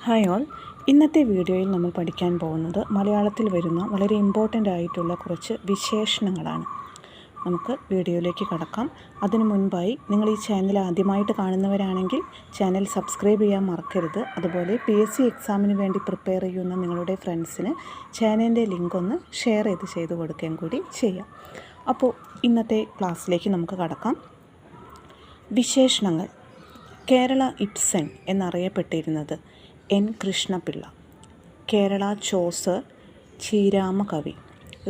Hi all. ഇന്നത്തെ വീഡിയോയിൽ നമ്മൾ പഠിക്കാൻ പോകുന്നത് മലയാളത്തിൽ വരുന്ന വളരെ ഇമ്പോർട്ടൻ്റ് ആയിട്ടുള്ള കുറച്ച് വിശേഷണങ്ങളാണ്. നമുക്ക് വീഡിയോയിലേക്ക് കടക്കാം. അതിനു മുൻപായി നിങ്ങൾ ഈ ചാനൽ ആദ്യമായിട്ട് കാണുന്നവരാണെങ്കിൽ ചാനൽ സബ്സ്ക്രൈബ് ചെയ്യാൻ മറക്കരുത്. അതുപോലെ PSC എക്സാമിന് വേണ്ടി പ്രിപ്പയർ ചെയ്യുന്ന നിങ്ങളുടെ ഫ്രണ്ട്സിന് ചാനലിൻ്റെ ലിങ്ക് ഒന്ന് ഷെയർ ചെയ്ത് കൊടുക്കുകയും കൂടി ചെയ്യാം. അപ്പോൾ ഇന്നത്തെ ക്ലാസ്സിലേക്ക് നമുക്ക് കടക്കാം. വിശേഷണങ്ങൾ. കേരള ഇബ്സൻ എന്നറിയപ്പെട്ടിരുന്നത് N. കൃഷ്ണപിള്ള. കേരള ചോസർ ചീരാമ കവി.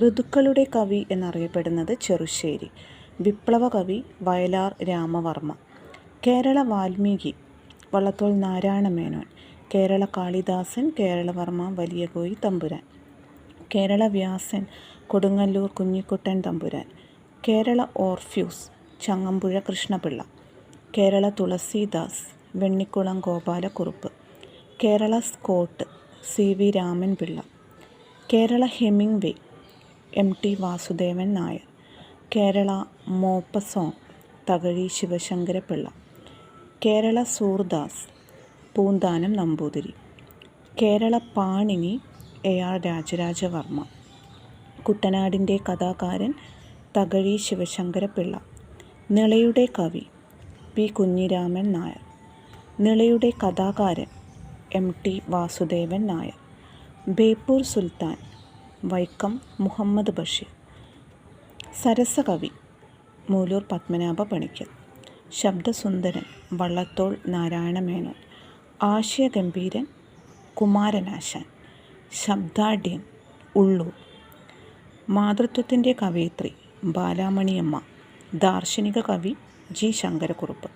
ഋതുക്കളുടെ കവി എന്നറിയപ്പെടുന്നത് ചെറുശ്ശേരി. വിപ്ലവ കവി വയലാർ രാമവർമ്മ. കേരള വാൽമീകി വള്ളത്തോൾ നാരായണ മേനോൻ. കേരള കാളിദാസൻ കേരളവർമ്മ വലിയകോയി തമ്പുരാൻ. Kerala Vyasan Kodungallur Kunjikuttan Thampuran. Kerala Orpheus Changampuzha Krishnapillai. Kerala Tulsidas Vennikulam Gopalakurup. Kerala Scott CV Raman Pillai. Kerala Hemingway MT Vasudevan Nair. Kerala Maupassant Thakazhi Sivasankarapillai. Kerala Surdas Poonthanam Namboothiri. Kerala Panini AR Rajarajavarma. കുട്ടനാടിൻ്റെ കഥാകാരൻ തകഴി ശിവശങ്കരപിള്ള. നിളയുടെ കവി P. കുഞ്ഞിരാമൻ നായർ. നിളയുടെ കഥാകാരൻ MT വാസുദേവൻ നായർ. ബേപ്പൂർ സുൽത്താൻ വൈക്കം മുഹമ്മദ് ബഷീർ. സരസകവി മൂലൂർ പത്മനാഭ പണിക്കർ. ശബ്ദസുന്ദരൻ വള്ളത്തോൾ നാരായണ മേനോൻ. ആശയഗംഭീരൻ കുമാരനാശാൻ. ശബ്ദാഢ്യൻ ഉള്ളൂർ. മാതൃത്വത്തിൻ്റെ കവയിത്രി ബാലാമണിയമ്മ. ദാർശനിക കവി G. ശങ്കരക്കുറുപ്പ്.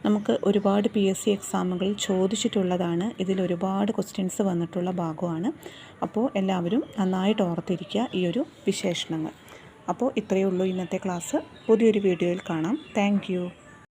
നമുക്ക് ഒരുപാട് PSC എക്സാമുകളിൽ ചോദിച്ചിട്ടുള്ളതാണ്. ഇതിൽ ഒരുപാട് ക്വസ്റ്റ്യൻസ് വന്നിട്ടുള്ള ഭാഗമാണ്. അപ്പോൾ എല്ലാവരും നന്നായിട്ട് ഓർത്തിരിക്കുക ഈ ഒരു വിശേഷണങ്ങൾ. അപ്പോൾ ഇത്രയേ ഉള്ളൂ ഇന്നത്തെ ക്ലാസ്. പുതിയൊരു വീഡിയോയിൽ കാണാം. Thank you.